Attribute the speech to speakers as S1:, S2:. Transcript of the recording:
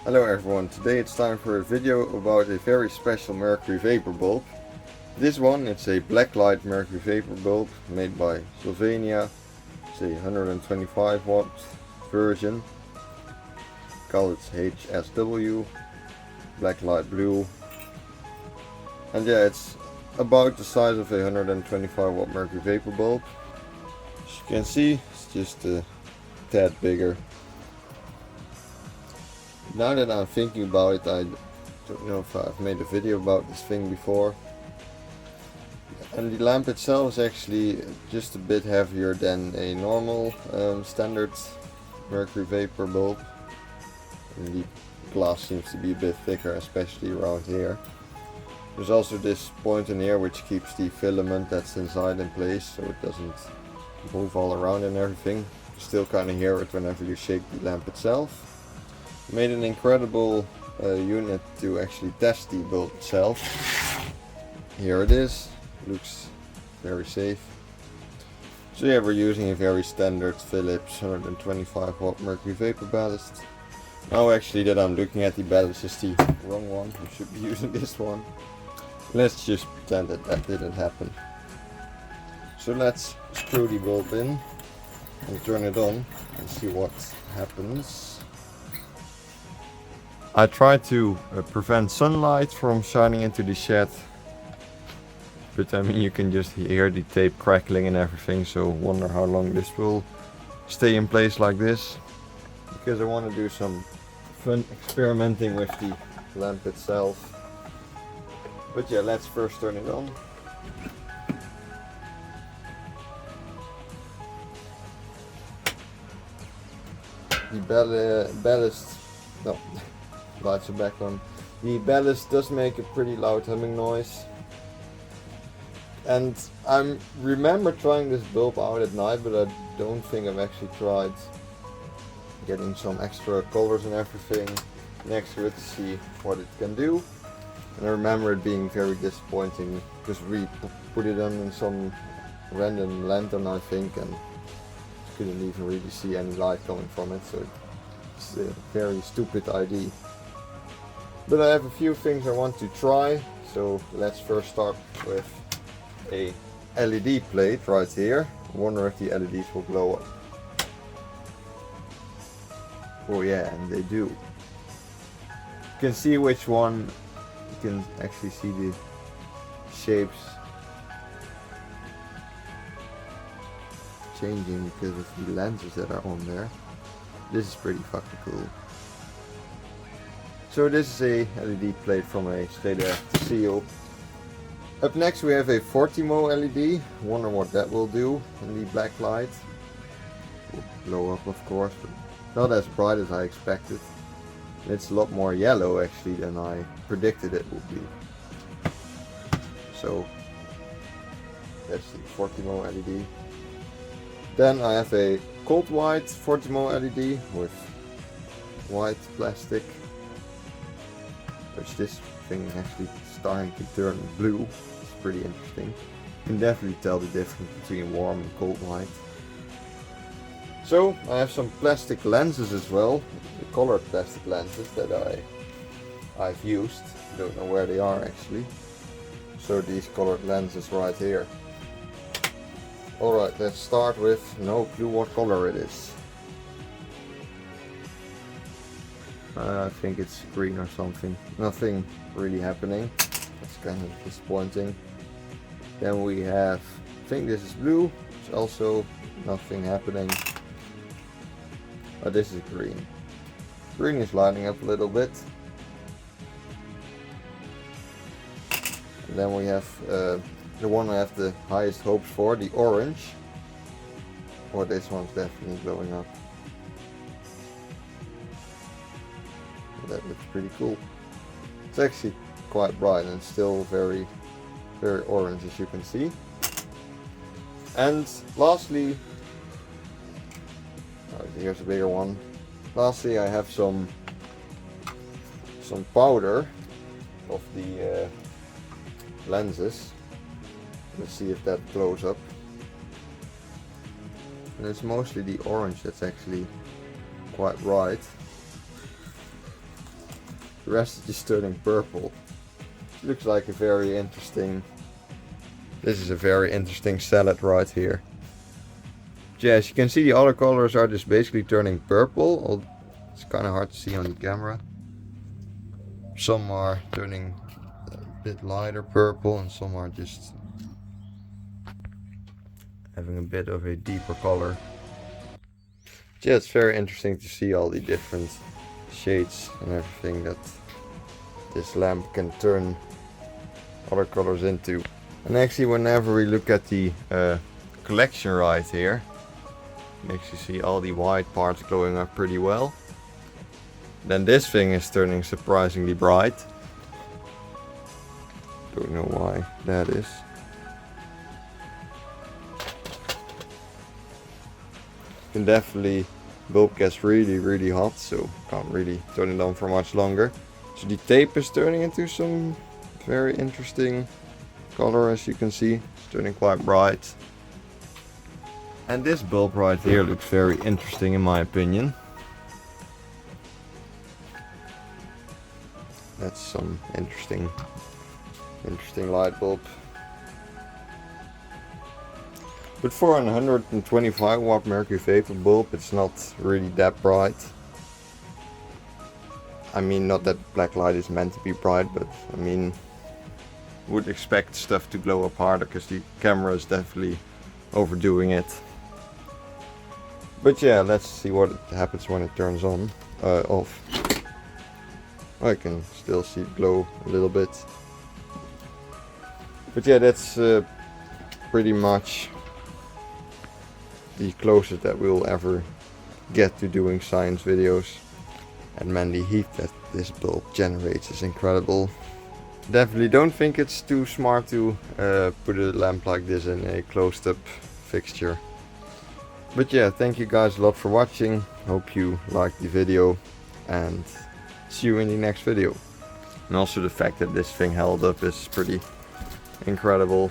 S1: Hello everyone, today it's time for a video about a very special Mercury Vapour bulb. This one, it's a Blacklight Mercury Vapour bulb made by Slovenia. It's a 125 watt version. Call it HSW, Blacklight blue. And yeah, it's about the size of a 125 watt Mercury Vapour bulb. As you can see, it's just a tad bigger. Now that I'm thinking about it, I don't know if I've made a video about this thing before. And the lamp itself is actually just a bit heavier than a normal standard Mercury Vapour bulb. And the glass seems to be a bit thicker, especially around here. There's also this point in here which keeps the filament that's inside in place, so it doesn't move all around and everything. You still kind of hear it whenever you shake the lamp itself. Made an incredible unit to actually test the bulb itself. Here it is, looks very safe. So yeah, we're using a very standard Philips 125 watt Mercury Vapour ballast. Now actually that I'm looking at the ballast is the wrong one, I should be using this one. Let's just pretend that that didn't happen. So let's screw the bulb in and turn it on and see what happens. I try to prevent sunlight from shining into the shed, but I mean you can just hear the tape crackling and everything, so wonder how long this will stay in place like this, because I want to do some fun experimenting with the lamp itself. But yeah, let's first turn it on. The ballast, no. Lights are back on. The ballast does make a pretty loud humming noise. And I remember trying this bulb out at night, but I don't think I've actually tried getting some extra colors and everything next to it to see what it can do. And I remember it being very disappointing because we put it on in some random lantern, I think, and couldn't even really see any light coming from it, so it's a very stupid idea. But I have a few things I want to try, so let's first start with a LED plate right here. I wonder if the LEDs will glow up. Oh yeah, and they do. You can see which one, you can actually see the shapes changing because of the lenses that are on there. This is pretty fucking cool. So this is a LED plate from a straight seal. Up next we have a 40mm LED. Wonder what that will do in the black light. Will blow up of course, but not as bright as I expected. It's a lot more yellow actually than I predicted it would be. So that's the 40mm LED. Then I have a cold white 40mm LED with white plastic. Which this thing is actually starting to turn blue. It's pretty interesting. You can definitely tell the difference between warm and cold white. So I have some plastic lenses as well, the colored plastic lenses that I've used. Don't know where they are actually. So these colored lenses right here. Alright, let's start with no clue what color it is. I think it's green or something. Nothing really happening. That's kind of disappointing. Then we have, I think this is blue, which also nothing happening. But this is green. Green is lighting up a little bit. And then we have the one I have the highest hopes for, the orange. Or this one's definitely glowing up. That looks pretty cool. It's actually quite bright and still very orange, as you can see. And lastly, here's a bigger one. Lastly, I have some powder of the lenses. Let's see if that glows up. And it's mostly the orange that's actually quite bright. the rest is just turning purple. It looks like a very interesting... This is a very interesting salad right here. Yeah, as you can see, the other colors are just basically turning purple. It's kind of hard to see on the camera. Some are turning a bit lighter purple and some are just having a bit of a deeper color. Yeah, it's very interesting to see all the different shades and everything that this lamp can turn other colors into. And actually, whenever we look at the collection right here, makes you see all the white parts glowing up pretty well. Then this thing is turning surprisingly bright. Don't know why that is. You can definitely, bulb gets really hot, so can't really turn it on for much longer. So the tape is turning into some very interesting color, as you can see. It's turning quite bright. And this bulb right here looks very interesting in my opinion. That's some interesting light bulb. But for a 125 watt Mercury Vapour bulb, it's not really that bright. I mean, not that Blacklight is meant to be bright, but I mean, would expect stuff to glow up harder because the camera is definitely overdoing it. But yeah, let's see what happens when it turns on, off. I can still see it glow a little bit. But yeah, that's pretty much the closest that we'll ever get to doing science videos. And man, the heat that this bulb generates is incredible. Definitely don't think it's too smart to put a lamp like this in a closed up fixture. But yeah, thank you guys a lot for watching. Hope you liked the video and see you in the next video. And also the fact that this thing held up is pretty incredible.